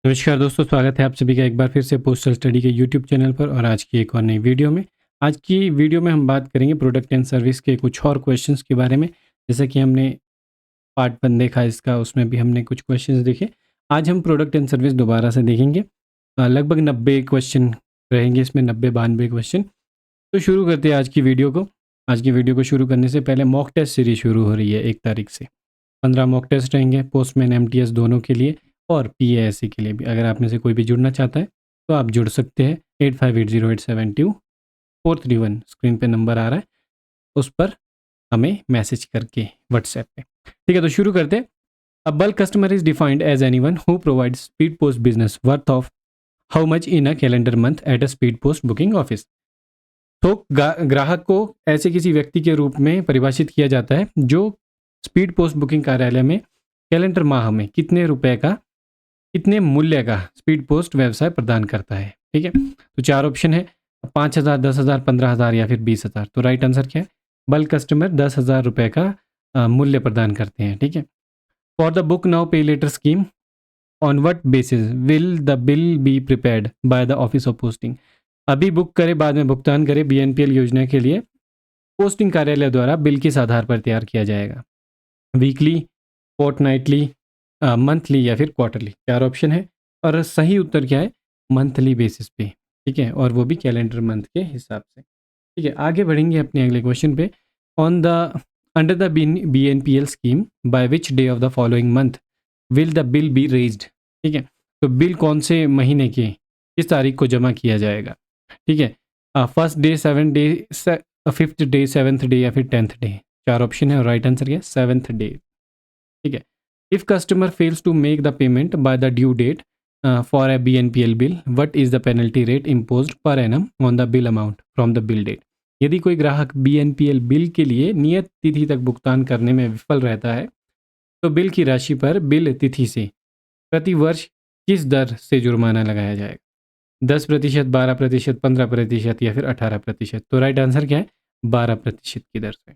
नमस्कार दोस्तों, स्वागत है आप सभी का एक बार फिर से पोस्टल स्टडी के यूट्यूब चैनल पर और आज की एक और नई वीडियो में। आज की वीडियो में हम बात करेंगे प्रोडक्ट एंड सर्विस के कुछ और क्वेश्चंस के बारे में। जैसे कि हमने पार्ट 1 देखा इसका, उसमें भी हमने कुछ क्वेश्चंस देखे। आज हम प्रोडक्ट एंड सर्विस दोबारा से देखेंगे। लगभग 90 क्वेश्चन रहेंगे इसमें, 90-92 क्वेश्चन। तो शुरू करते हैं आज की वीडियो को। आज की वीडियो को शुरू करने से पहले मॉक टेस्ट सीरीज शुरू हो रही है 1 तारीख से। 15 मॉक टेस्ट रहेंगे, पोस्टमैन एमटीएस दोनों के लिए और पीएएससी के लिए भी। अगर आप में से कोई भी जुड़ना चाहता है तो आप जुड़ सकते हैं। 8580872431 स्क्रीन पे नंबर आ रहा है, उस पर हमें मैसेज करके व्हाट्सएप पे। ठीक है, तो शुरू करते हैं। A bulk customer is defined as anyone who provides speed post business worth of how much in a calendar month at a speed post booking office. तो ग्राहक को ऐसे किसी व्यक्ति के रूप में परिभाषित किया जाता है जो स्पीड पोस्ट बुकिंग कार्यालय में कैलेंडर माह में कितने मूल्य का स्पीड पोस्ट व्यवसाय प्रदान करता है। ठीक है, तो 4 ऑप्शन है, 5,000, 10,000, 15,000 या फिर 20,000। तो राइट आंसर क्या है? बल्क कस्टमर 10,000 रुपये का मूल्य प्रदान करते हैं। ठीक है, for the book now pay later scheme on what basis will the bill be prepared by the office of posting. अभी बुक करे बाद में भुगतान करे बीएनपीएल योजना के लिए पोस्टिंग कार्यालय द्वारा बिल किस आधार पर तैयार किया जाएगा? वीकली, फोर्टनाइटली, मंथली या फिर क्वार्टरली। 4 ऑप्शन है और सही उत्तर क्या है? मंथली बेसिस पे। ठीक है, और वो भी कैलेंडर मंथ के हिसाब से। ठीक है, आगे बढ़ेंगे अपने अगले क्वेश्चन पे। On the under the BNPL scheme by which day of the following month will the bill be raised. ठीक है, तो बिल कौन से महीने के किस तारीख को जमा किया जाएगा? ठीक है, first day, 7 day, 5th day, 7th day या फिर 10th डे। 4 ऑप्शन है और राइट आंसर क्या है? 7th day. ठीक है, if customer fails to make the payment by the due date for a BNPL bill, what is the penalty rate imposed per annum on the bill amount from the bill date. यदि कोई ग्राहक BNPL bill के लिए नियत तिथि तक भुगतान करने में विफल रहता है तो बिल की राशि पर बिल तिथि से प्रति वर्ष किस दर से जुर्माना लगाया जाएगा? 10%, 12%, 15% या फिर 18%। तो राइट आंसर क्या है? 12% की दर से।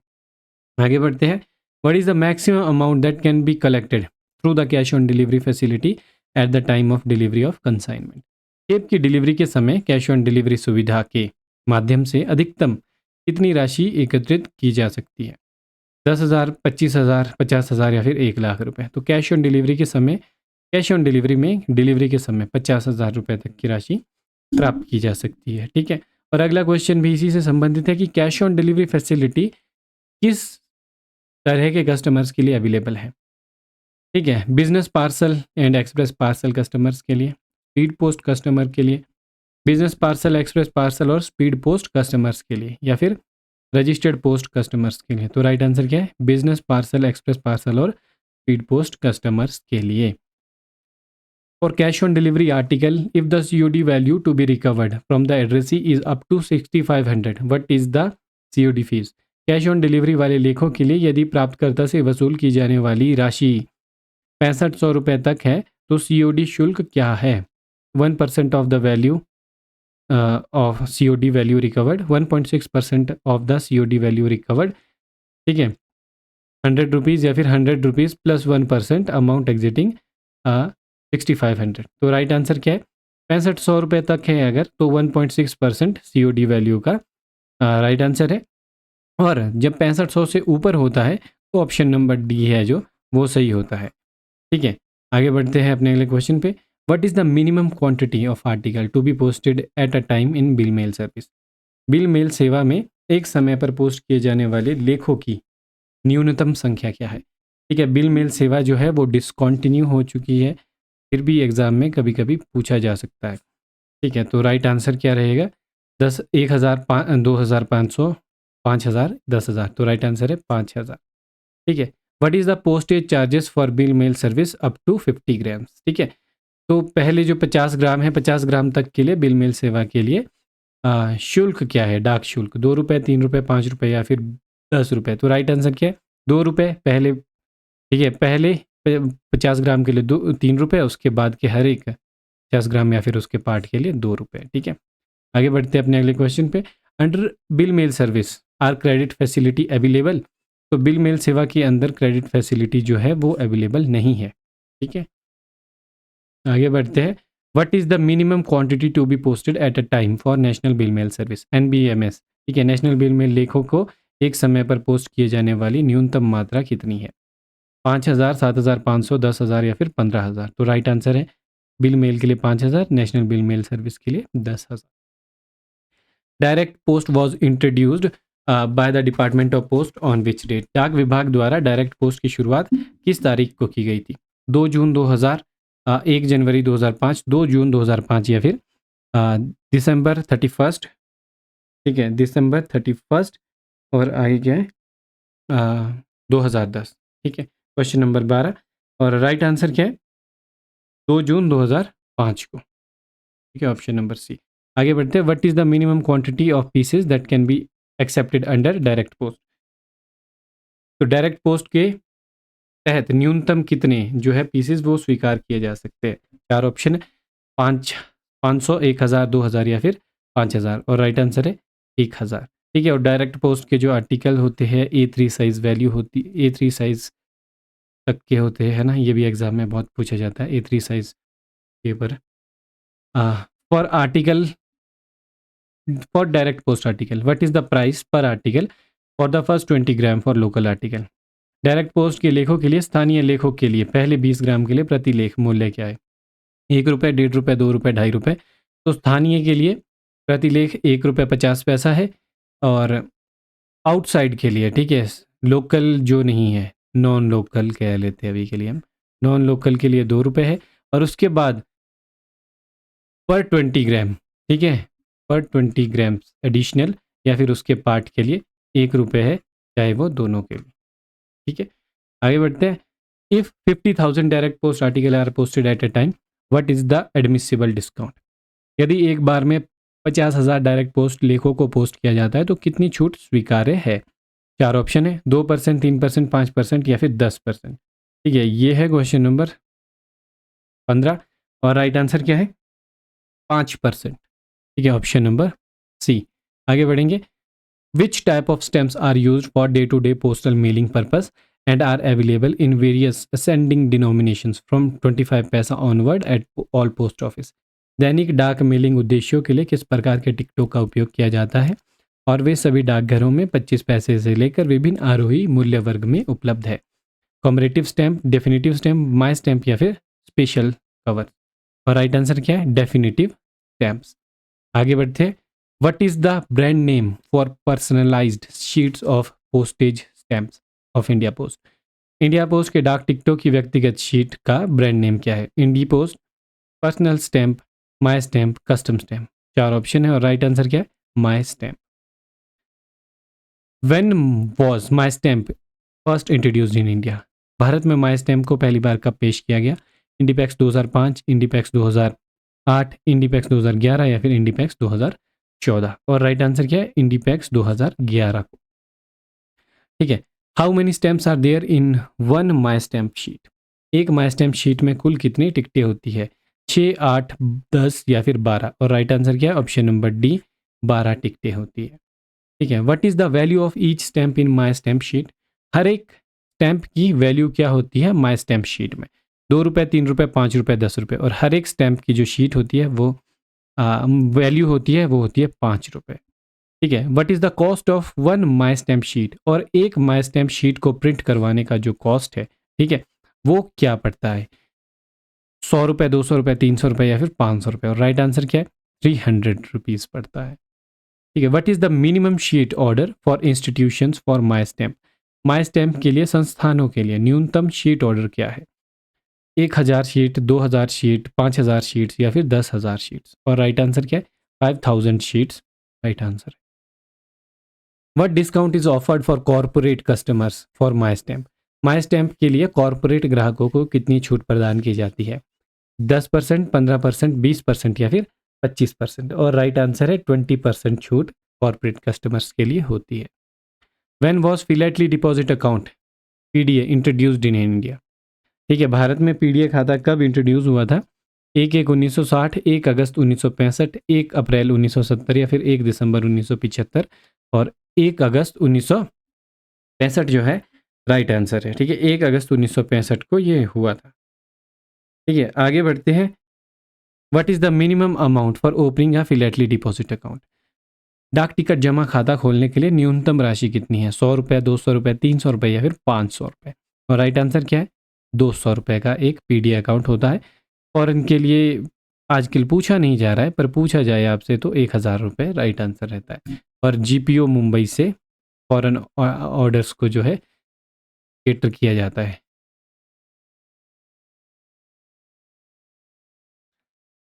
आगे बढ़ते हैं। What is the maximum amount that can be collected through the cash on delivery facility at the time of delivery of consignment. Tape की डिलीवरी के समय कैश ऑन डिलीवरी सुविधा के माध्यम से अधिकतम कितनी राशि एकत्रित की जा सकती है? 10,000, 25,000, 50,000 या फिर 1,00,000 रुपए। तो कैश ऑन डिलीवरी के समय, कैश ऑन डिलीवरी में डिलीवरी के समय 50,000 रुपये तक की राशि प्राप्त की जा सकती है। ठीक है, और अगला क्वेश्चन भी इसी से संबंधित है कि कैश ऑन डिलीवरी फैसिलिटी किस तरह के कस्टमर्स के लिए अवेलेबल है? ठीक है, business parcel and express parcel customers के लिए, स्पीड पोस्ट कस्टमर के लिए, बिजनेस पार्सल, एक्सप्रेस पार्सल और स्पीड पोस्ट कस्टमर्स के लिए, या फिर रजिस्टर्ड पोस्ट कस्टमर्स के लिए। तो राइट आंसर क्या है? बिजनेस पार्सल, एक्सप्रेस पार्सल और स्पीड पोस्ट कस्टमर्स के लिए। For cash on delivery article, if the COD value to be recovered from the addressee is up to 6,500, what is the COD fees? Cash on delivery वाले लेखों के लिए यदि प्राप्तकर्ता से वसूल की जाने वाली राशि 6500 रुपये तक है तो COD शुल्क क्या है? 1% of the value of COD value recovered, 1.6% of the COD value recovered. ठीक है, 100 रुपीज़ या फिर 100 रुपीज़ प्लस 1% अमाउंट एग्जिटिंग 6,500। तो राइट आंसर क्या है? 6500 रुपये तक है अगर तो 1.6% COD वैल्यू का राइट आंसर है। और जब 6500 से ऊपर होता है तो ऑप्शन नंबर डी है जो वो सही होता है। ठीक है, आगे बढ़ते हैं अपने अगले क्वेश्चन पे। What is the minimum quantity of article to be posted at a time in bill mail service. Bill mail सेवा में एक समय पर पोस्ट किए जाने वाले लेखों की न्यूनतम संख्या क्या है? ठीक है, बिल मेल सेवा जो है वो डिसकॉन्टिन्यू हो चुकी है, फिर भी एग्ज़ाम में कभी कभी पूछा जा सकता है। ठीक है, तो राइट आंसर क्या रहेगा? 10, 1,000, 2,500, 5,000, 10,000। तो राइट आंसर है 5,000। ठीक है, what is the postage charges for bill mail service up to 50 grams. ठीक है, तो पहले जो 50 ग्राम है, 50 ग्राम तक के लिए बिल मेल सेवा के लिए शुल्क क्या है? डाक शुल्क 2 रुपये, 3 रुपये, 5 रुपये या फिर 10 रुपये। तो राइट आंसर क्या है? 2 रुपये पहले। ठीक है, पहले 50 ग्राम के लिए 3 रुपये, उसके बाद के हर एक 50 ग्राम या फिर उसके पार्ट के लिए 2 रुपये। ठीक है, आगे बढ़ते हैं अपने अगले क्वेश्चन पे। Under bill mail service are credit facility available. तो बिल मेल सेवा के अंदर क्रेडिट फैसिलिटी जो है वो अवेलेबल नहीं है। ठीक है, आगे बढ़ते हैं। What is the minimum quantity to be posted at a time for national bill mail service, NBMS। ठीक है, नेशनल बिल मेल लेखों को एक समय पर पोस्ट किए जाने वाली न्यूनतम मात्रा कितनी है? 5,000, 7,500, 10,000 या फिर 15,000। तो राइट आंसर है बिल मेल के लिए 5,000, नेशनल बिल मेल सर्विस के लिए 10,000। Direct post was introduced by the department of post on which date. डाक विभाग द्वारा डायरेक्ट पोस्ट की शुरुआत किस तारीख को की गई थी? 2 जून 2000, 1 जनवरी 2005, 2 जून 2005 या फिर दिसंबर 31st। ठीक है, दिसंबर 31st और आगे क्या है 2010। ठीक है, क्वेश्चन नंबर 12 और राइट आंसर क्या है? 2 जून 2005 को। ठीक है, ऑप्शन नंबर सी। आगे बढ़ते हैं। What is the minimum quantity of pieces that can be accepted under direct post. तो डायरेक्ट पोस्ट के तहत न्यूनतम कितने जो है पीसेस वो स्वीकार किए जा सकते हैं? 4 ऑप्शन है, 500, 1,000, 2,000 या फिर 5,000। और राइट आंसर है 1,000। ठीक है, और डायरेक्ट पोस्ट के जो आर्टिकल होते हैं A3 साइज वैल्यू होती, A3 साइज तक के होते हैं, है ना। ये भी एग्जाम में बहुत पूछा जाता है A3 size paper. For article, for direct post article what is the price per article for the first 20 gram for local article. Direct post के लेखों के लिए, स्थानीय लेखों के लिए पहले 20 ग्राम के लिए प्रति लेख मूल्य क्या है? 1 रुपये, 1.5 रुपये, 2 रुपये, 2.5 रुपये। तो स्थानीय के लिए प्रति लेख 1 रुपये 50 पैसा है। और आउटसाइड के लिए, ठीक है, लोकल जो नहीं है, नॉन लोकल कह लेते हैं अभी के लिए हम, नॉन लोकल के लिए 2 रुपये है। और उसके बाद पर 20 ग्राम, ठीक है, पर 20 ग्राम एडिशनल या फिर उसके पार्ट के लिए 1 रुपये है, चाहे वो दोनों के लिए। ठीक है, आगे बढ़ते हैं। If 50,000 direct post article are posted at a time, what is the admissible discount. यदि एक बार में 50,000 डायरेक्ट पोस्ट लेखों को पोस्ट किया जाता है तो कितनी छूट स्वीकार्य है? 4 ऑप्शन है, 2%, 3%, 5% या फिर 10%। ठीक है, ये है क्वेश्चन नंबर 15 और राइट आंसर क्या है? 5%। ठीक है, ऑप्शन नंबर सी। आगे बढ़ेंगे। Which type of stamps are used for day to day postal mailing purpose and are available in various ascending denominations from 25 paisa onward at all post office. दैनिक डाक mailing उद्देश्यों के लिए किस प्रकार के टिकटों का उपयोग किया जाता है और वे सभी डाकघरों में 25 पैसे से लेकर विभिन्न आरोही मूल्य वर्ग में उपलब्ध है? Commemorative stamp, definitive stamp, my stamp या फिर स्पेशल कवर। और राइट आंसर क्या है? Definitive stamps. आगे बढ़ते हैं। What is the brand name for personalised sheets of postage stamps of India Post. India Post के डाक टिकटों की व्यक्तिगत शीट का ब्रांड नेम क्या है? India Post, personal stamp, my stamp, custom stamp. 4 option है और राइट आंसर क्या है? My stamp. When was my stamp first introduced in India. भारत में माई स्टैम्प को पहली बार कब पेश किया गया? इंडीपैक्स 2005, इंडीपैक्स 2008, इंडीपैक्स 2011 या फिर इंडीपैक्स 2014। और राइट आंसर क्या है? इंडीपैक्स 2011 को। ठीक है, how many stamps are there in one My stamp sheet. एक माई स्टैम्प शीट में कुल कितनी टिकटें होती है? 6, 8, 10 या फिर 12। और राइट आंसर क्या है? ऑप्शन नंबर डी, 12 टिकटें होती है। ठीक है, what is the value of each stamp in my stamp sheet. हर एक स्टैम्प की वैल्यू क्या होती है माई स्टैम्प शीट में? 2 रुपये, 3 रुपये, 5 रुपये, 10 रुपये। और हर एक स्टैम्प की जो शीट होती है वो वैल्यू होती है, वो होती है 5 रुपये। ठीक है, what is the cost of one My stamp sheet. और एक माई स्टैम्प शीट को प्रिंट करवाने का जो कॉस्ट है, ठीक है, वो क्या पड़ता है? 100 रुपये, 200 रुपये, 300 रुपये या फिर 500 रुपये। और राइट आंसर क्या है? 300 रुपीज़ पड़ता है। ठीक है, what is the minimum sheet order for institutions for my stamp. My stamp के लिए, संस्थानों के लिए न्यूनतम शीट ऑर्डर क्या है? 1,000 शीट, 2,000 शीट, 5,000 शीट्स या फिर 10,000 शीट्स। और राइट आंसर क्या है? 5,000 शीट्स राइट आंसर है। What discount is offered for corporate customers for my stamp. My stamp के लिए कॉर्पोरेट ग्राहकों को कितनी छूट प्रदान की जाती है? 10%, 15%, 20% या फिर 25%। और राइट आंसर है 20% छूट कॉर्पोरेट कस्टमर्स के लिए होती है। When was philately deposit account PDA introduced in India. ठीक है, भारत में PDA खाता कब इंट्रोड्यूस हुआ था? 1/1/1960, 1 अगस्त 1965, 1 अप्रैल 1970 या फिर 1 दिसंबर 1975। और 1 अगस्त 1965 जो है राइट आंसर है। ठीक है, 1 अगस्त 1965 को ये हुआ था। ठीक है, आगे बढ़ते हैं। What is the minimum amount for opening या फिलेटली डिपॉजिट अकाउंट? डाक टिकट जमा खाता खोलने के लिए न्यूनतम राशि कितनी है? 100 रुपये, 200 रुपये, 300 रुपये या फिर 500 रुपये? और राइट आंसर क्या है? 200 रुपये का एक पीडी अकाउंट होता है। और इनके लिए आजकल पूछा नहीं जा रहा है, पर पूछा जाए आपसे तो 1000 रुपये राइट आंसर रहता है। और जीपीओ मुंबई से फॉरेन ऑर्डर्स को जो है केटर किया जाता है।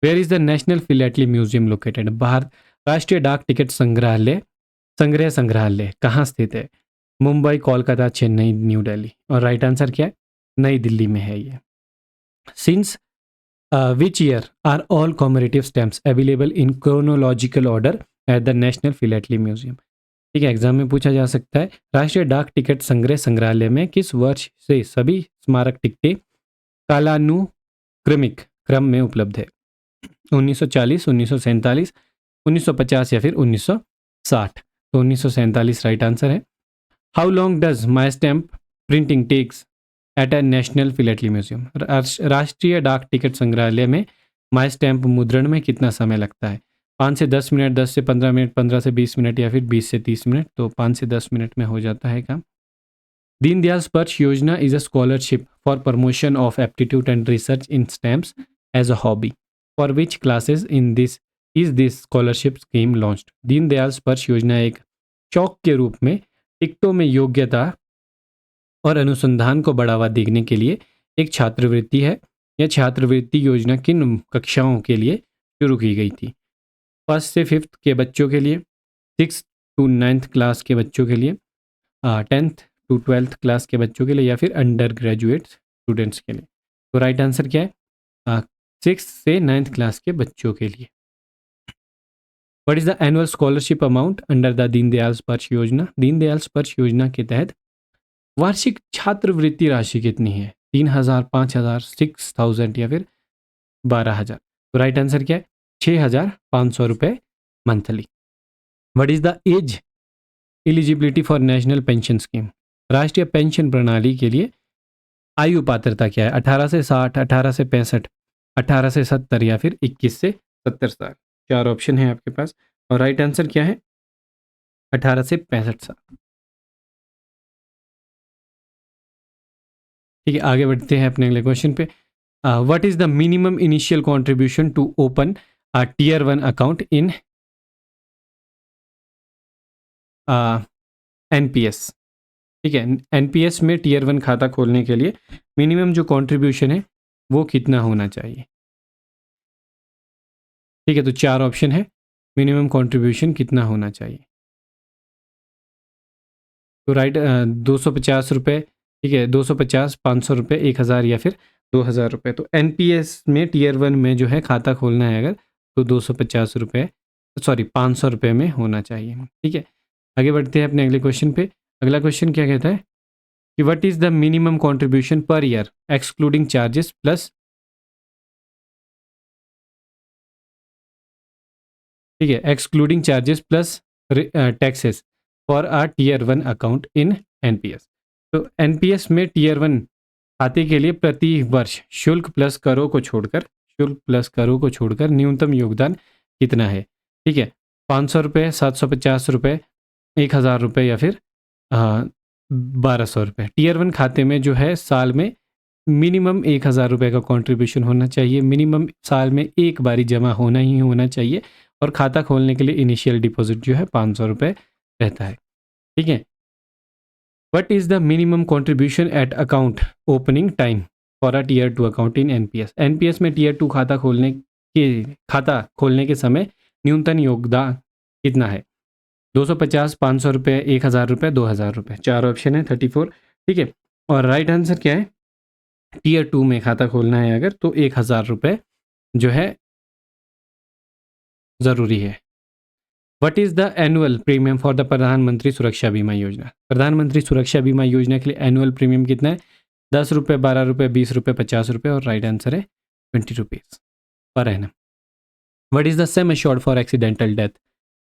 Where is the national philately museum located? Bharat राष्ट्रीय डाक टिकट संग्रहालय कहाँ स्थित है? मुंबई, कोलकाता, चेन्नई, न्यू दिल्ली? और राइट आंसर क्या है? नई दिल्ली में है ये। Since which year are all commemorative stamps available in chronological order at the national philately museum? ठीक है, एग्जाम में पूछा जा सकता है। राष्ट्रीय डाक टिकट संग्रहालय में किस वर्ष से सभी स्मारक टिकटें कालानुक्रमिक क्रम में उपलब्ध है? 1940, 1947, 1950 या फिर 1960? तो 1947 राइट आंसर है। How long does My Stamp printing takes at a national philately museum? राष्ट्रीय डाक टिकट संग्रहालय में माई स्टैम्प मुद्रण में कितना समय लगता है? 5 से 10 मिनट, 10 से 15 मिनट, 15 से 20 मिनट या फिर 20 से 30 मिनट? तो 5 से 10 मिनट में हो जाता है काम। Deendayal Sparsh Yojana is a scholarship for promotion of aptitude and research in stamps as a hobby. For which classes in this is this scholarship scheme launched? Deendayal Sparsh Yojana एक शौक के रूप में टिकटों में योग्यता और अनुसंधान को बढ़ावा देने के लिए एक छात्रवृत्ति है। यह छात्रवृत्ति योजना किन कक्षाओं के लिए शुरू की गई थी? 1st से 5th के बच्चों के लिए, 6th to 9th क्लास के बच्चों के लिए, 10th to 12th क्लास के बच्चों के लिए या फिर अंडर ग्रेजुएट स्टूडेंट्स के लिए? तो राइट आंसर क्या है? 6th से 9th क्लास के बच्चों के लिए। What is the annual scholarship amount under the Deendayal Sparsh योजना? दीनदयाल स्पर्श योजना के तहत वार्षिक छात्रवृत्ति राशि कितनी है? 3000, 5000, 6000 या फिर 12000? तो राइट आंसर क्या है? 6500 रुपये monthly. What is the age eligibility for national pension scheme? राष्ट्रीय पेंशन प्रणाली के लिए आयु पात्रता क्या है? 18 से 60, 18 से 65, 18 से 70 या फिर 21 से 70 साल? 4 ऑप्शन है आपके पास और राइट आंसर क्या है? 18 से 65 साल। ठीक है, आगे बढ़ते हैं अपने अगले क्वेश्चन पे। What is the minimum initial contribution to open a tier 1 account in NPS? ठीक है, एनपीएस में टियर 1 खाता खोलने के लिए मिनिमम जो कंट्रीब्यूशन है वो कितना होना चाहिए? ठीक है, तो 4 ऑप्शन है। मिनिमम कंट्रीब्यूशन कितना होना चाहिए? तो राइट 250 रुपये। ठीक है, 250, 500 रुपये, 1000 या फिर 2000 रुपये? तो एनपीएस में टियर 1 में जो है खाता खोलना है अगर, तो 250 रुपये, सॉरी 500 रुपये में होना चाहिए। ठीक है, आगे बढ़ते हैं अपने अगले क्वेश्चन पे। अगला क्वेश्चन क्या कहता है कि what is the minimum contribution per year excluding charges plus, ठीक है, excluding charges plus taxes for a tier 1 account in NPS? तो एनपीएस में टियर 1 खाते के लिए प्रति वर्ष शुल्क प्लस करों को छोड़कर न्यूनतम योगदान कितना है? ठीक है, 500 रुपये, 750 रुपये, 1000 रुपये या फिर 1200 रुपये? टियर 1 खाते में जो है साल में मिनिमम 1000 रुपये का कंट्रीब्यूशन होना चाहिए। मिनिमम साल में एक बारी जमा होना ही होना चाहिए और खाता खोलने के लिए इनिशियल डिपॉजिट जो है 500 रुपये रहता है। ठीक है, what is the minimum contribution at account opening time for a tier 2 account in NPS? NPS में टियर 2 खाता खोलने के समय न्यूनतम योगदान कितना है? 250, 500 रुपये, 1000 रुपये, 2000 रुपये? 4 ऑप्शन है, 34। ठीक है, और राइट आंसर क्या है? टियर 2 में खाता खोलना है अगर, तो 1000 रुपये जो है ज़रूरी है। What is the annual premium for the प्रधानमंत्री सुरक्षा बीमा योजना? प्रधानमंत्री सुरक्षा बीमा योजना के लिए एनुअल प्रीमियम कितना है? 10 रुपये, 12 रुपये, 20 रुपये, 50 रुपये? और राइट आंसर है 20 rupees per annum. What is the sum assured for accidental death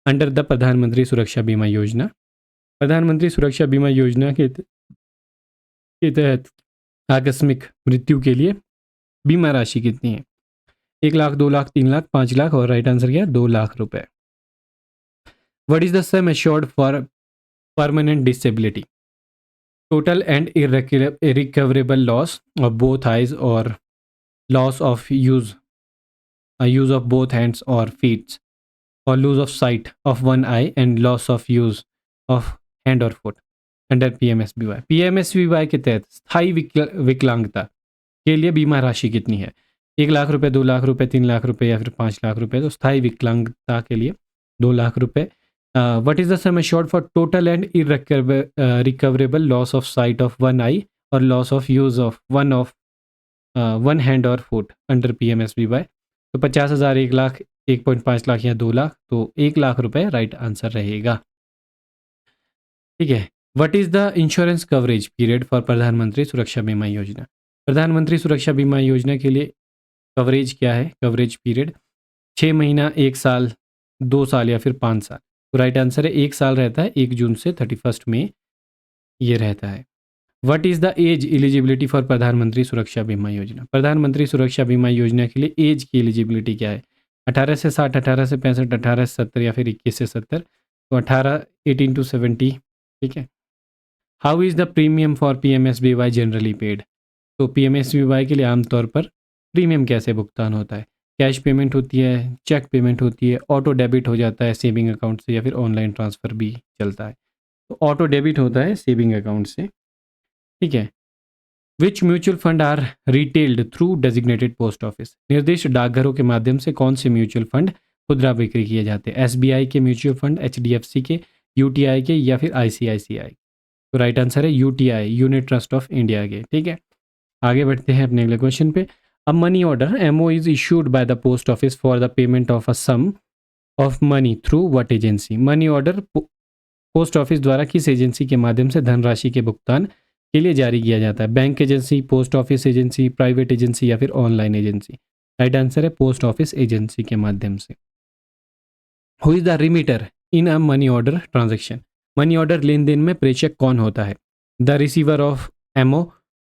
under the प्रधानमंत्री सुरक्षा बीमा योजना? प्रधानमंत्री सुरक्षा बीमा योजना के तहत आकस्मिक मृत्यु के लिए बीमा राशि कितनी है? 1,00,000, 2,00,000, 3,00,000, 5,00,000 और राइट आंसर क्या है? 2,00,000 रुपए। What is the sum assured for permanent disability? Total and irrecoverable loss of both eyes और loss of use of both hands or feet, or lose of sight of one eye and loss of use of hand or foot under PMSBY। PMSBY के तहत स्थायी विकलांगता के लिए बीमा राशि कितनी है? 1,00,000 रुपए, 2,00,000 रुपए, 3,00,000 रुपए या फिर 5,00,000 रुपए। तो स्थायी विकलांगता के लिए 2,00,000 रुपए। What is the sum assured for total and recoverable loss of sight of one eye और loss of use of one hand और फुट अंडर PMSBY? तो 50,000, 1,00,000, 1.5 लाख या 2,00,000। तो 1,00,000 रुपए राइट आंसर रहेगा। ठीक है। What is the insurance coverage period for प्रधानमंत्री सुरक्षा बीमा योजना? प्रधानमंत्री सुरक्षा बीमा योजना के लिए कवरेज क्या है? कवरेज पीरियड 6 महीना, 1 साल, 2 साल या फिर 5 साल। तो राइट आंसर है 1 साल रहता है, 1 जून से 31 मई ये रहता है। What is the age eligibility for प्रधानमंत्री सुरक्षा बीमा योजना? प्रधानमंत्री सुरक्षा बीमा योजना के लिए एज की एलिजिबिलिटी क्या है? 18 से 60, 18 से 65, 18 से 70 या फिर 21 से 70। तो 18 to 70। ठीक है। How is the premium for PMSBY generally paid? तो PMSBY के लिए आमतौर पर प्रीमियम कैसे भुगतान होता है? कैश पेमेंट होती है, चेक पेमेंट होती है, ऑटो डेबिट हो जाता है सेविंग अकाउंट से या फिर ऑनलाइन ट्रांसफ़र भी चलता है। तो ऑटो डेबिट होता है सेविंग अकाउंट से। ठीक है। Which mutual fund are retailed through designated post office? निर्दिष्ट डाकघरों के माध्यम से कौन से म्यूचुअल फंड खुदरा बिक्री किए जाते हैं? SBI के म्यूचुअल फंड, HDFC के, UTI के या फिर ICICI? तो राइट आंसर है UTI, unit trust of India के। ठीक है। आगे बढ़ते हैं अपने अगले क्वेश्चन पे। A money order MO is issued by the post office for the payment of a sum of money through what agency? Money order post office द्वारा किस एजेंसी के माध्यम से धनराशि के भुगतान के लिए जारी किया जाता है? Bank agency, post office agency, private agency या फिर ऑनलाइन एजेंसी? राइट आंसर है पोस्ट ऑफिस एजेंसी के माध्यम से। Who is the remitter in a money order transaction? Money order लेन देन में प्रेषक कौन होता है? The receiver of MO,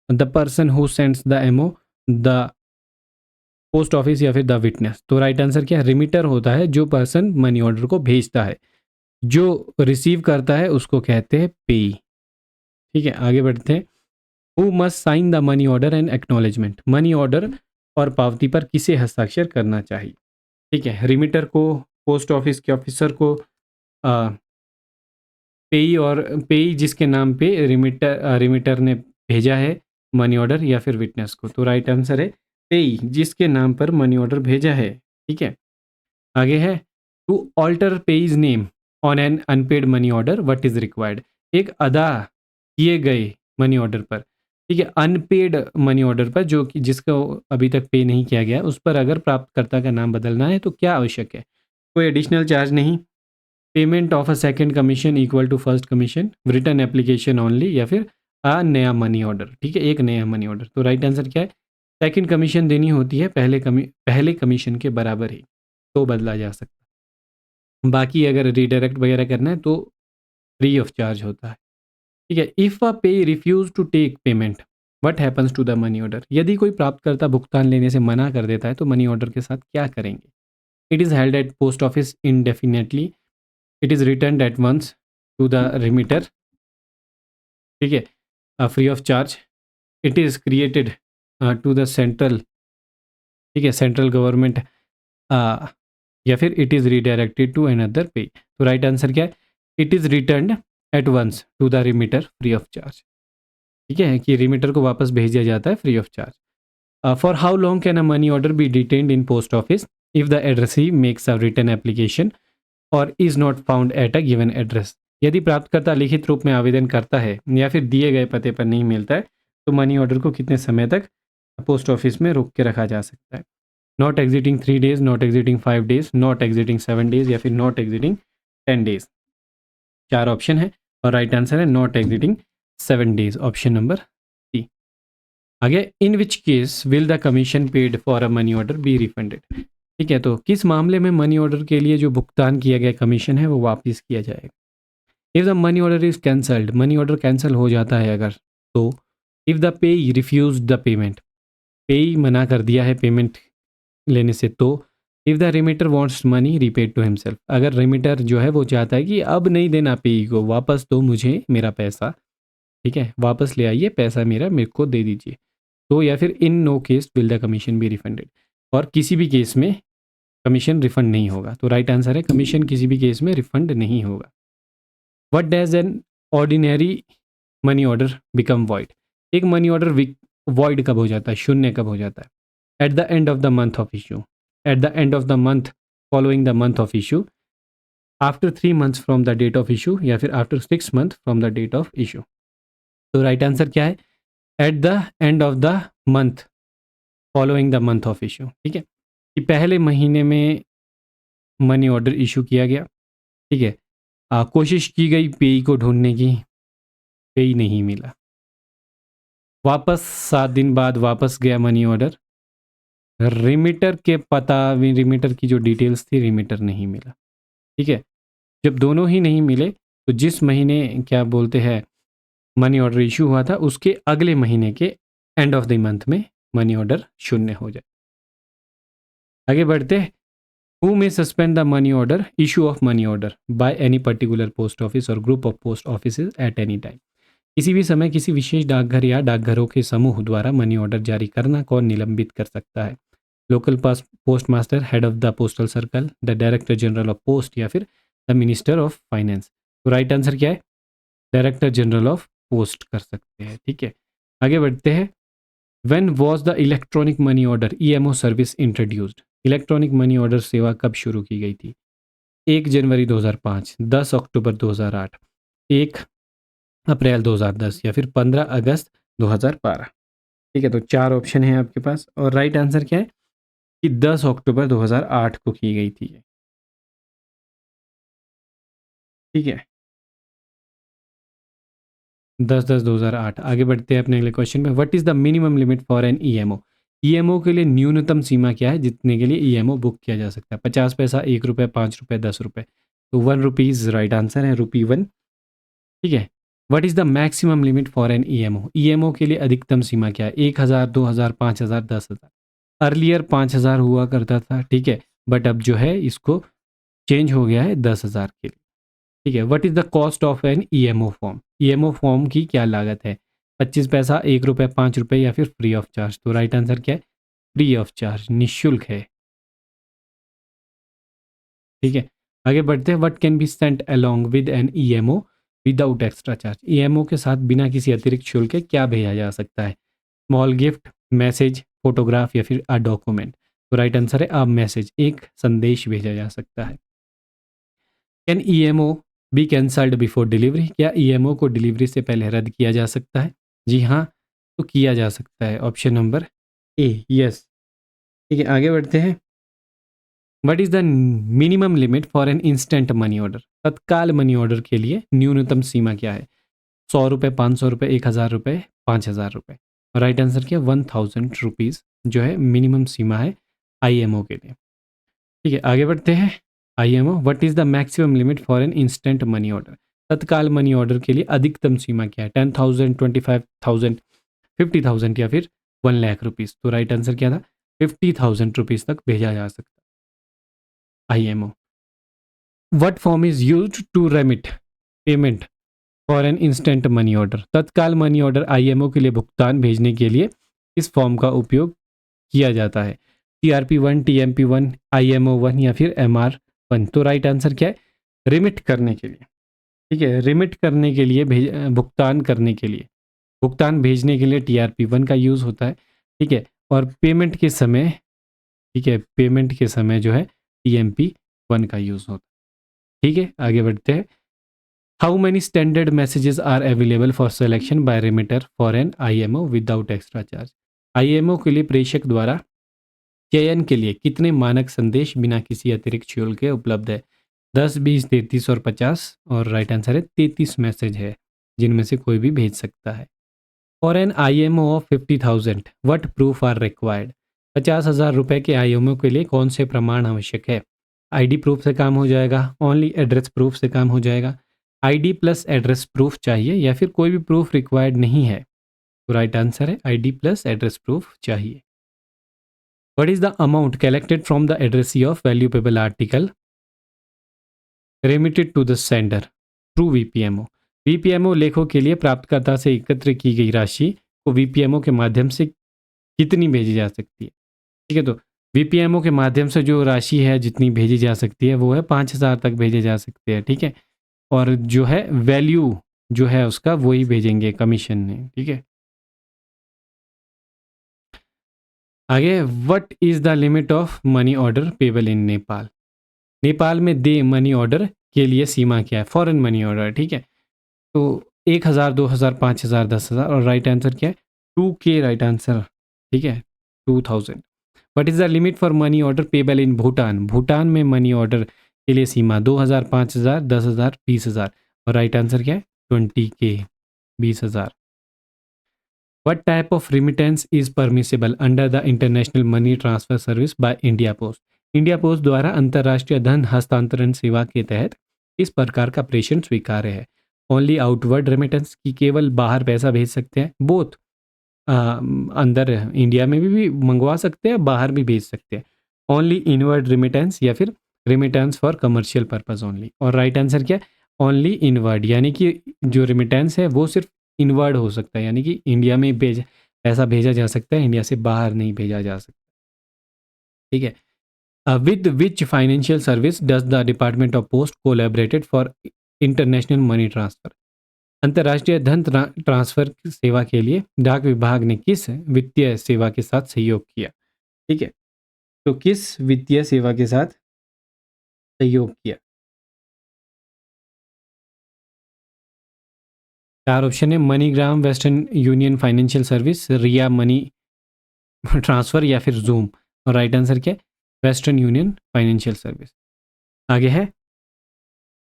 the person who sends the MO, the post office या फिर द विटनेस? तो राइट आंसर क्या है? रिमीटर होता है जो पर्सन मनी ऑर्डर को भेजता है, जो रिसीव करता है उसको कहते हैं पेई। ठीक है। आगे बढ़ते हैं। Who must sign the money order and acknowledgement? Money order और पावती पर किसे हस्ताक्षर करना चाहिए? ठीक है। रिमीटर को, पोस्ट ऑफिस के ऑफिसर को, पेई और पेई जिसके नाम पे रिमीटर ने भेजा है मनी ऑर्डर, या फिर विटनेस को? तो राइट आंसर है पेई जिसके नाम पर मनी ऑर्डर भेजा है। ठीक है। आगे है to alter payee's name on an unpaid money order what is required? एक अदा किए गए मनी ऑर्डर पर, ठीक है, अनपेड मनी ऑर्डर पर जो कि जिसको अभी तक पे नहीं किया गया, उस पर अगर प्राप्तकर्ता का नाम बदलना है तो क्या आवश्यक है? कोई एडिशनल चार्ज नहीं, payment of a second commission equal to first commission, return application only, या फिर अ नया मनी ऑर्डर। ठीक है, एक नया मनी ऑर्डर। तो राइट आंसर क्या है? सेकंड कमीशन देनी होती है पहले कमीशन के बराबर ही तो बदला जा सकता है। बाकी अगर रीडायरेक्ट वगैरह करना है तो फ्री ऑफ चार्ज होता है। ठीक है। If a payee refuse to take payment what happens to the money order? यदि कोई प्राप्तकर्ता भुगतान लेने से मना कर देता है तो मनी ऑर्डर के साथ क्या करेंगे? It is held at post office indefinitely, it is return at once to the remitter, ठीक है, free of charge, it is created to the central, ठीक है, सेंट्रल गवर्नमेंट, या फिर it is redirected to another pay. तो right answer क्या है? It is return at once to the remitter free of charge. ठीक है, कि रिमीटर को वापस भेज दिया जाता है free of charge. For how long can a money order be detained in post office if the addressee makes a return application और is not found at a given address? यदि प्राप्तकर्ता लिखित रूप में आवेदन करता है या फिर दिए गए पते पर नहीं मिलता है तो मनी ऑर्डर को कितने समय तक पोस्ट ऑफिस में रोक के रखा जा सकता है? Not exiting 3 days, not exiting 5 days, not exceeding 7 days, या फिर नॉट एग्जिटिंग 10 डेज। 4 ऑप्शन है और राइट आंसर है not exceeding 7 days, option number C. आगे, in which case will the commission paid for a money order be refunded? ठीक है, तो किस मामले में मनी ऑर्डर के लिए जो भुगतान किया गया कमीशन है वो वापस किया जाएगा? If the money order is cancelled, money order cancel हो जाता है अगर, तो if the payee refuse the payment, payee मना कर दिया है पेमेंट लेने से, तो if the remitter wants money repaid to himself, अगर रेमिटर जो है वो चाहता है कि अब नहीं देना पेई को, वापस दो मुझे मेरा पैसा, ठीक है, वापस ले आइए पैसा मेरा, मेरे को दे दीजिए, तो या फिर in no case will the commission be refunded, और किसी भी केस में कमीशन रिफंड नहीं होगा। तो राइट आंसर है कमीशन किसी भी केस में रिफंड नहीं होगा। What does an ordinary money order become void, एक मनी ऑर्डर वॉइड कब हो जाता है, शून्य कब हो जाता है? At the end of the month of issue, at the end of the month following the month of issue, after 3 months from the date of issue, या फिर after 6 months from the date of issue. तो right answer क्या है? At the end of the month following the month of issue, ठीक है, कि पहले महीने में मनी ऑर्डर इशू किया गया, ठीक है, कोशिश की गई पेई को ढूंढने की, पेई नहीं मिला, वापस 7 दिन बाद वापस गया मनी ऑर्डर, रिमिटर के पता, रिमिटर की जो डिटेल्स थी, रिमिटर नहीं मिला, ठीक है। जब दोनों ही नहीं मिले तो जिस महीने क्या बोलते हैं मनी ऑर्डर इशू हुआ था, उसके अगले महीने के एंड ऑफ द मंथ में मनी ऑर्डर शून्य हो जाए। आगे बढ़ते हैं। Who may suspend the money order issue of money order by any particular post office और group of post office at any time, किसी भी समय किसी विशेष डाकघर या डाकघरों के समूह द्वारा मनी ऑर्डर जारी करना कौन निलंबित कर सकता है? Local post master, head of the postal circle, the director general of post, या फिर द मिनिस्टर ऑफ फाइनेंस। तो राइट आंसर क्या है? डायरेक्टर जनरल ऑफ पोस्ट कर सकते हैं, ठीक है। आगे बढ़ते हैं। When was the electronic money order EMO service introduced, electronic money order सेवा कब शुरू की गई थी? 1 जनवरी 2005, 10 अक्टूबर 2008, 1 अप्रैल 2010, या फिर 15 अगस्त 2012। ठीक है, तो 4 ऑप्शन है आपके पास, और राइट आंसर क्या है कि 10 अक्टूबर 2008 को की गई थी। ठीक है, 10/10/2008। आगे बढ़ते हैं अपने अगले क्वेश्चन में। What is the minimum limit for an EMO, EMO के लिए न्यूनतम सीमा क्या है जितने के लिए ईएमओ बुक किया जा सकता है? 50 पैसा, 1 रुपये, 5 रुपये, 10 रुपये। तो 1 रुपीज़ राइट आंसर है, ₹1। ठीक है। What is the maximum limit for an EMO, EMO के लिए अधिकतम सीमा क्या है? 1000, 2000, 5000, 10,000। अर्लियर 5000 हुआ करता था, ठीक है, बट अब जो है इसको चेंज हो गया है 10,000 के लिए। ठीक है। What is the cost of an EMO form, EMO form की क्या लागत है? 25 पैसा, 1 रुपये, 5 रुपये, या फिर फ्री ऑफ चार्ज? तो राइट आंसर क्या है? फ्री ऑफ चार्ज, निःशुल्क है। ठीक है, आगे बढ़ते हैं। What can be sent along with an EMO without extra charge, EMO के साथ बिना किसी अतिरिक्त शुल्क के क्या भेजा जा सकता है? स्मॉल गिफ्ट, मैसेज, फोटोग्राफ, या फिर अ डॉक्यूमेंट? तो राइट आंसर है अ मैसेज, एक संदेश भेजा जा सकता है। Can EMO be cancelled before delivery, क्या ईएमओ को डिलीवरी से पहले रद्द किया जा सकता है? जी हाँ, तो किया जा सकता है, ऑप्शन नंबर ए, यस। ठीक है, आगे बढ़ते हैं। What is the minimum limit for an instant money order, तत्काल मनी ऑर्डर के लिए न्यूनतम सीमा क्या है? 100 रुपये, 500 रुपये, 1000 रुपये, 5000 रुपये? राइट आंसर क्या? 1000 रुपीज़ जो है मिनिमम सीमा है आईएमओ के लिए। ठीक है, आगे बढ़ते हैं। IMO, what is the maximum limit for an instant money order, तत्काल मनी ऑर्डर के लिए अधिकतम सीमा क्या है? 10,000, 25,000, 50,000, या फिर 1,00,000 रुपीज़? तो राइट आंसर क्या था? 50,000 रुपीज़ तक भेजा जा सकता है IMO. What form is used to remit payment for an instant money order, तत्काल मनी ऑर्डर आईएमओ के लिए भुगतान भेजने के लिए इस फॉर्म का उपयोग किया जाता है? TRP1, TMP1, IMO1, या फिर MR1? तो राइट आंसर क्या है? रिमिट करने के लिए। ठीक है, रिमिट करने के लिए, भुगतान करने के लिए, भुगतान भेजने के लिए TRP1 का यूज़ होता है। ठीक है, और पेमेंट के समय, ठीक है, पेमेंट के समय जो है TMP1 का यूज़ होता है। ठीक है, आगे बढ़ते हैं। How many standard messages are available for selection by remitter for an IMO without extra charge, IMO के लिए प्रेषक द्वारा चयन के लिए कितने मानक संदेश बिना किसी अतिरिक्त शुल्क के उपलब्ध है? 10, 20, 33 और 50? और राइट आंसर है 33 मैसेज है जिनमें से कोई भी भेज सकता है। For an IMO of 50,000 what proof are required, 50,000 रुपये के IMO के लिए कौन से प्रमाण आवश्यक है? ID प्रूफ से काम हो जाएगा, ओनली एड्रेस प्रूफ से काम हो जाएगा, ID प्लस एड्रेस प्रूफ चाहिए, या फिर कोई भी प्रूफ रिक्वायर्ड नहीं है? तो राइट आंसर है ID प्लस एड्रेस प्रूफ चाहिए। What is the amount collected from the addressee of valuable article remitted to the sender through VPMO. VPMO लेखों के लिए प्राप्तकर्ता से एकत्र की गई राशि को वीपीएमओ के माध्यम से कितनी भेजी जा सकती है। ठीक है, तो वीपीएमओ के माध्यम से जो राशि है जितनी भेजी जा सकती है वो है 5,000 तक भेजे जा सकते हैं। ठीक है, और जो है वैल्यू जो है उसका वही भेजेंगे कमीशन ने। ठीक है, आगे what is the limit of money order payable in Nepal. Nepal में दे मनी ऑर्डर के लिए सीमा क्या है, फॉरेन मनी ऑर्डर। ठीक है, तो 1,000, 2,000, 5,000, 10,000 और राइट आंसर क्या है 2K राइट आंसर। ठीक है, 2,000। What is the limit for money order payable in Bhutan. Bhutan में मनी ऑर्डर के लिए सीमा 2,000, 5,000, 10,000, 20,000 और राइट आंसर क्या है 20K 20,000। What type of remittance is permissible under the international money transfer service by India Post? India post द्वारा अंतर्राष्ट्रीय धन हस्तांतरण सेवा के तहत इस प्रकार का प्रेषण स्वीकार्य है। ओनली आउटवर्ड रेमिटेंस की केवल बाहर पैसा भेज सकते हैं, बोथ अंदर इंडिया में भी मंगवा सकते हैं, बाहर भी भेज सकते हैं। ओनली इनवर्ड रेमिटेंस या फिर remittance for commercial purpose only. और राइट आंसर क्या है ओनली इनवर्ड, यानी कि जो रेमिटेंस है वो सिर्फ इनवर्ड हो सकता है, यानी कि इंडिया में पैसा भेजा जा सकता है, इंडिया से बाहर नहीं भेजा जा सकता। ठीक है, with which financial service does the department of post collaborated for international money transfer. अंतर्राष्ट्रीय धन ट्रांसफर सेवा के लिए डाक विभाग ने किस वित्तीय सेवा के साथ सहयोग किया। ठीक है, तो किस वित्तीय सेवा के साथ सहयोग किया। चार ऑप्शन है MoneyGram, Western Union financial service, Ria money transfer या फिर जूम। और राइट आंसर क्या है वेस्टर्न यूनियन फाइनेंशियल सर्विस। आगे है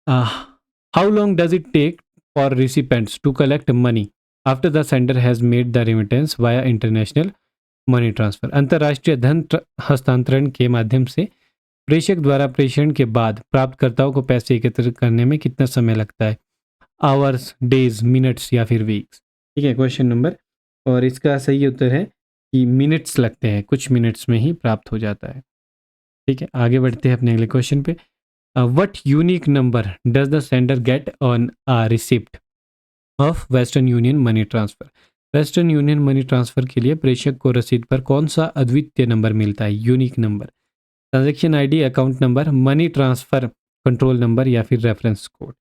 how long does it take for recipients to collect money after the sender has made the remittance via international money transfer. अंतर्राष्ट्रीय धन हस्तांतरण के माध्यम से प्रेषक द्वारा प्रेषण के बाद प्राप्तकर्ताओं को पैसे एकत्र करने में कितना समय लगता है, आवर्स, डेज, मिनट्स या फिर वीक्स। ठीक है, क्वेश्चन नंबर, और इसका सही उत्तर है कि मिनट्स लगते हैं, कुछ मिनट्स में ही प्राप्त हो जाता है। ठीक है, आगे बढ़ते हैं अपने अगले क्वेश्चन पे। What unique number does the sender get on a receipt of western Union money transfer. Western Union money transfer के लिए प्रेषक को रसीद पर कौन सा अद्वितीय नंबर मिलता है, unique number. Transaction ID, account number, money transfer control number या फिर रेफरेंस कोड।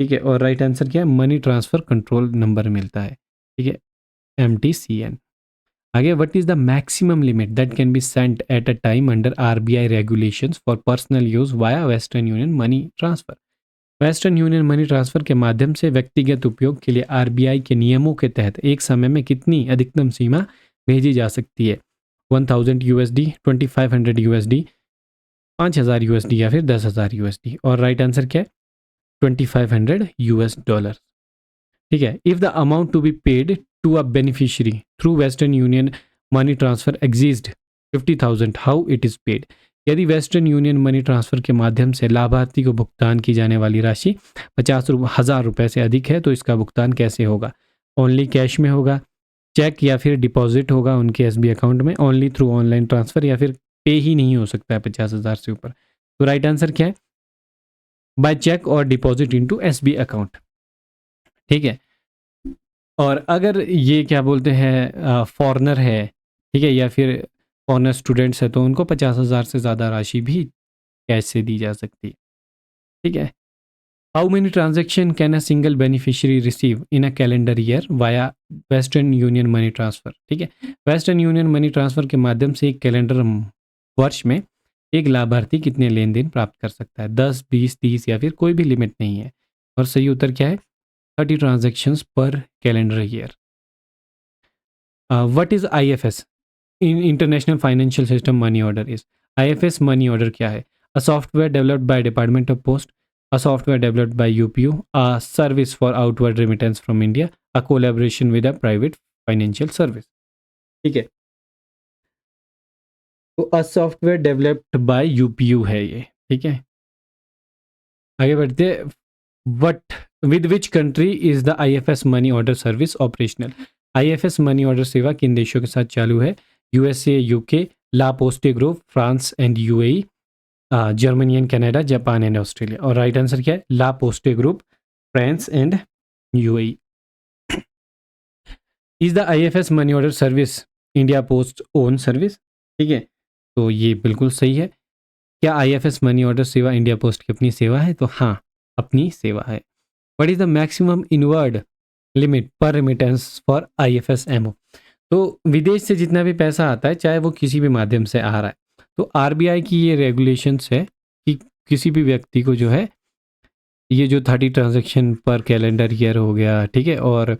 ठीक है, और राइट आंसर क्या है मनी ट्रांसफर कंट्रोल नंबर मिलता है। ठीक है, MTCN। आगे what is the maximum limit that can be Saint eight a time under RBI regulations for personal use via western Union money transfer. Western Union money transfer के माध्यम से व्यक्तिगत उपयोग के लिए RBI के नियमों के तहत एक समय में कितनी अधिकतम सीमा भेजी जा सकती है, 1,000 USD, 2,500 USD, 5,000 USD या फिर 10,000 USD। और राइट आंसर क्या है 2,500 US डॉलर। ठीक है, if the amount to be paid to a beneficiary through Western Union money transfer exist 50,000 how it is paid. यदि वेस्टर्न यूनियन मनी ट्रांसफर के माध्यम से लाभार्थी को भुगतान की जाने वाली राशि 50,000 रुपये से अधिक है तो इसका भुगतान कैसे होगा, ओनली कैश में होगा, चेक या फिर डिपॉजिट होगा उनके SBI अकाउंट में, ओनली थ्रू ऑनलाइन ट्रांसफर या फिर पे ही नहीं हो सकता है 50,000 से ऊपर। तो राइट आंसर क्या है बाय चेक और डिपॉजिट इनटू SBI अकाउंट। ठीक है, और अगर ये क्या बोलते हैं फॉरेनर है, ठीक है, या फिर फॉरेनर स्टूडेंट्स है तो उनको 50,000 से ज़्यादा राशि भी कैश से दी जा सकती है। ठीक है, how many transaction can a single beneficiary receive in a calendar year via western Union money transfer. ठीक है, वेस्टर्न यूनियन मनी ट्रांसफर के माध्यम से एक कैलेंडर वर्ष में एक लाभार्थी कितने लेन देन प्राप्त कर सकता है, 10, 20, 30 या फिर कोई भी लिमिट नहीं है। और सही उत्तर क्या है 30 ट्रांजेक्शन्स पर calendar year. What is IFS, international financial system money order is. IFS money order क्या है, a software developed by department of post, a software developed by UPU, a service for outward remittance from India, a collaboration with a private financial service। ठीक है, तो a software developed by UPU है ये। ठीक है, आगे बढ़ते। What with which country is the IFS money order service operational? IFS money order सेवा किन देशों के साथ चालू है, USA, UK, La Poste group, France and UAE, Germany and Canada, Japan and Australia. और राइट आंसर क्या है? La Poste group, France and UAE. Is the IFS money order service India post own service? ठीक है, तो ये बिल्कुल सही है। क्या आईएफएस मनी ऑर्डर सेवा इंडिया पोस्ट की अपनी सेवा है? तो हाँ, अपनी सेवा है। What is the maximum inward limit पर रेमिटेंस फॉर आईएफएस एमओ? तो विदेश से जितना भी पैसा आता है, चाहे वो किसी भी माध्यम से आ रहा है, तो आरबीआई की ये रेगुलेशंस है कि किसी भी व्यक्ति को जो है ये जो 30 ट्रांजैक्शन पर कैलेंडर ईयर हो गया, ठीक है, और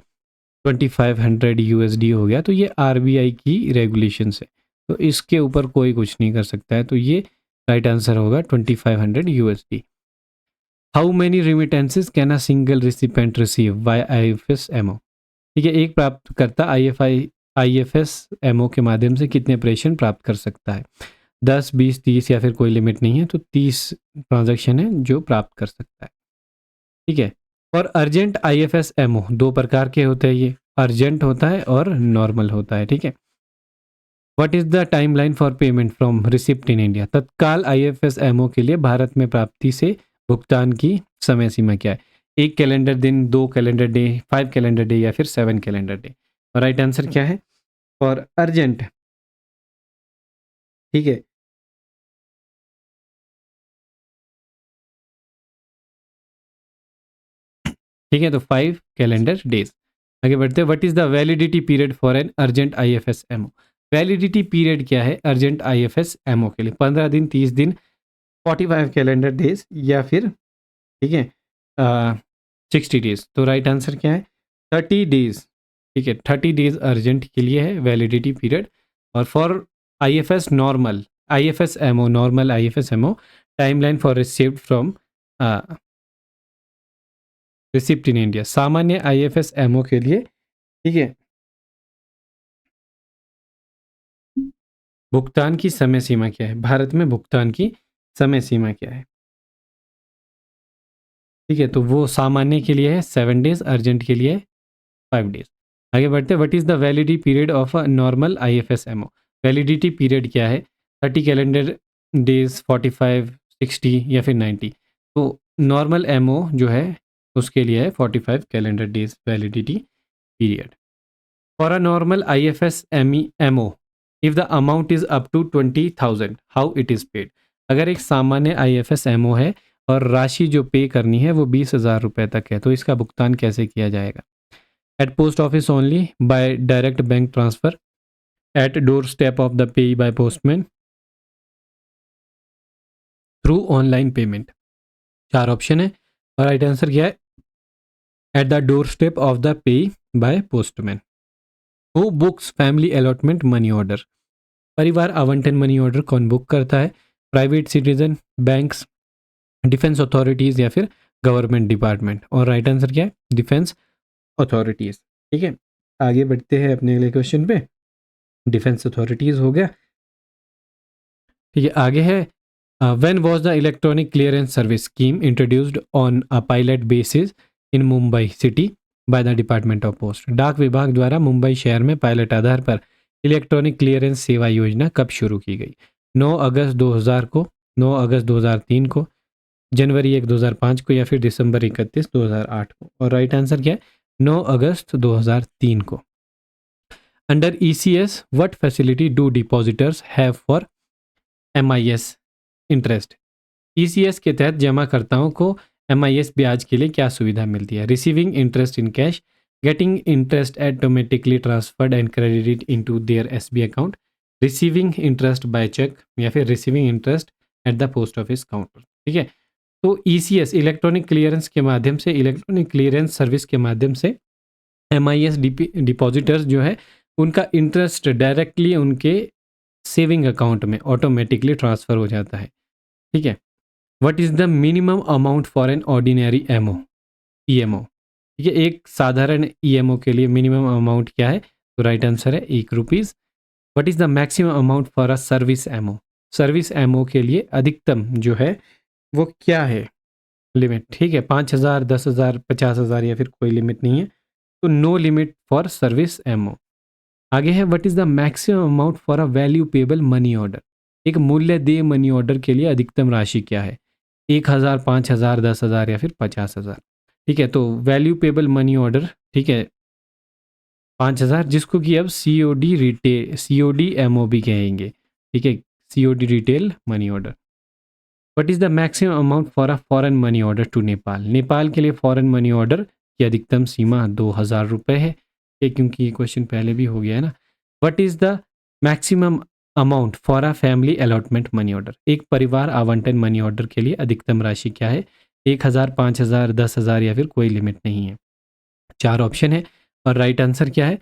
2500 यूएसडी हो गया, तो ये आरबीआई की रेगुलेशंस है, तो इसके ऊपर कोई कुछ नहीं कर सकता है। तो ये राइट आंसर होगा 2500 USD. How many remittances can a single recipient receive by IFS MO? ठीक है, एक प्राप्तकर्ता आईएफएस एमओ के माध्यम से कितने प्रेषण प्राप्त कर सकता है? 10, 20, 30 या फिर कोई लिमिट नहीं है, तो 30 ट्रांजैक्शन है जो प्राप्त कर सकता है। ठीक है, और अर्जेंट आईएफएस एमओ दो प्रकार के होते हैं, ये अर्जेंट होता है और नॉर्मल होता है। ठीक है, what is the timeline for payment from receipt in India? तत्काल आईएफएस एमओ के लिए भारत में प्राप्ति से भुगतान की समय सीमा क्या है? 1 कैलेंडर दिन, 2 कैलेंडर डे, 5 कैलेंडर डे या फिर 7 कैलेंडर डे? और राइट आंसर क्या है फॉर अर्जेंट? ठीक है, ठीक है, तो 5 कैलेंडर डेज। आगे बढ़ते हैं, what is the validity period for an urgent IFS MO? Validity period क्या है अर्जेंट आईएफएस एमओ के लिए? 15 दिन, 30 दिन, 45 कैलेंडर डेज या फिर, ठीक है, 60 डेज? तो राइट आंसर क्या है? 30 डेज। ठीक है, 30 डेज अर्जेंट के लिए है वैलिडिटी पीरियड। और for IFS normal, IFS MO, normal IFS MO, timeline for received from receipt in India, सामान्य आईएफएस एमओ के लिए, ठीक है, भुगतान की समय सीमा क्या है? भारत में भुगतान की समय सीमा क्या है? ठीक है, तो वो सामान्य के लिए है 7 डेज, अर्जेंट के लिए 5 डेज। आगे बढ़ते हैं, what is the validity period of a normal IFS MO? Validity period क्या है? 30 कैलेंडर डेज, 45, 60 या फिर 90? तो नॉर्मल एमओ जो है उसके लिए है 45 calendar days validity period. For a normal IFS MO, if the amount is up to 20,000, how it is paid? अगर एक सामान्य आईएफएस एमओ है और राशि जो पे करनी है वो 20,000 रुपये तक है, तो इसका भुगतान कैसे किया जाएगा? At post office only, by direct bank transfer, at door step of the payee by postman, through online payment? 4 option है और राइट आंसर क्या है? At the door step of the payee by postman. Who books family allotment money order? परिवार आवंटन money order कौन book करता है? Private citizen, banks, defence authorities या फिर गवर्नमेंट डिपार्टमेंट? और राइट आंसर क्या है? Defence authorities. ठीक है, आगे बढ़ते हैं अपने अगले क्वेश्चन पे। डिफेंस अथॉरिटीज़ हो गया। ठीक है, आगे है, when was the electronic clearance service scheme introduced on a pilot basis in Mumbai city bye the department of post? डाक विभाग द्वारा मुंबई शहर में पायलट आधार पर इलेक्ट्रॉनिक क्लियरेंस सेवा योजना कब शुरू की गई? 9 अगस्त 2000 को, 9 अगस्त 2003 को, जनवरी 1 2005 को या फिर दिसंबर 31 2008 को? और राइट आंसर क्या है? 9 अगस्त 2003 को। Under ECS what facility do depositors have for MIS interest? ECS के तहत जमाकर्ताओं को एमआईएस ब्याज के लिए क्या सुविधा मिलती है? Receiving interest in cash, getting interest automatically transferred and credited into their SB account, receiving interest by cheque या फिर receiving interest at the post office counter? ठीक है, तो ईसीएस इलेक्ट्रॉनिक क्लियरेंस के माध्यम से, इलेक्ट्रॉनिक क्लियरेंस सर्विस के माध्यम से एमआईएस डिपॉजिटर्स जो है उनका इंटरेस्ट डायरेक्टली उनके सेविंग अकाउंट में ऑटोमेटिकली ट्रांसफर हो जाता है। ठीक है, what is the minimum amount for an ordinary MO, EMO? ठीक है, एक साधारण ईएमओ के लिए मिनिमम अमाउंट क्या है? तो राइट आंसर है 1 rupees. What is the maximum amount for a service MO? Service MO के लिए अधिकतम जो है वो क्या है लिमिट? ठीक है, 5,000, 10,000, 50,000 या फिर कोई लिमिट नहीं है, तो no limit for service MO. आगे है what is the maximum amount for a value payable money order. एक मूल्य देय मनी ऑर्डर के लिए अधिकतम राशि क्या है? 1,000, 5,000, 10,000 या फिर 50,000। ठीक है, तो वैल्यू पेबल मनी ऑर्डर, ठीक है, 5,000, जिसको कि अब COD रिटेल, COD MOB कहेंगे। ठीक है, COD retail money order. What is the maximum amount for a foreign money order to Nepal. Nepal के लिए फॉरेन मनी ऑर्डर की अधिकतम सीमा 2,000 रुपये है। ये क्योंकि ये क्वेश्चन पहले भी हो गया है ना। What is the maximum amount for a family allotment money order. एक परिवार आवंटन मनी ऑर्डर के लिए अधिकतम राशि क्या है? 1,000, 5,000, 10,000 या फिर कोई लिमिट नहीं है। 4 ऑप्शन है और राइट आंसर क्या है?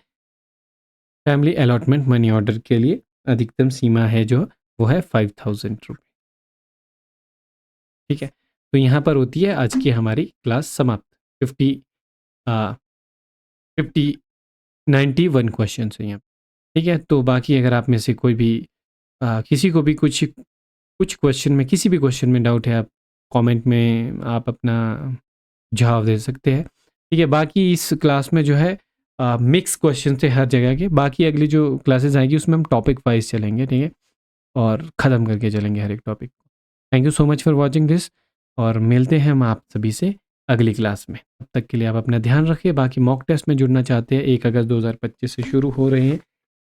फैमिली अलॉटमेंट मनी ऑर्डर के लिए अधिकतम सीमा है जो वो है 5,000 रुपये। ठीक है, तो यहाँ पर होती है आज की हमारी क्लास समाप्त। 50 91 क्वेश्चन है यहाँ। ठीक है, तो बाकी अगर आप में से कोई भी किसी को भी कुछ कुछ क्वेश्चन में, किसी भी क्वेश्चन में डाउट है, आप कमेंट में आप अपना जवाब दे सकते हैं। ठीक है, बाकी इस क्लास में जो है मिक्स क्वेश्चन थे हर जगह के। बाकी अगली जो क्लासेस आएगी उसमें हम टॉपिक वाइज चलेंगे। ठीक है, और ख़त्म करके चलेंगे हर एक टॉपिक को। Thank you so much for watching this, और मिलते हैं हम आप सभी से अगली क्लास में। तब तक के लिए आप अपना ध्यान रखिए। बाकी मॉक टेस्ट में जुड़ना चाहते हैं, 1 अगस्त 2025 से शुरू हो रहे हैं।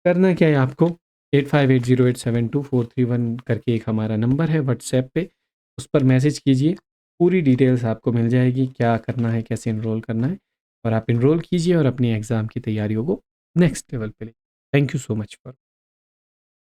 करना क्या है आपको, 8580872431 करके एक हमारा नंबर है व्हाट्सएप पे, उस पर मैसेज कीजिए। पूरी डिटेल्स आपको मिल जाएगी, क्या करना है, कैसे इनरोल करना है, और आप इनरोल कीजिए और अपनी एग्ज़ाम की तैयारियों को नेक्स्ट लेवल पे ले। Thank you so much for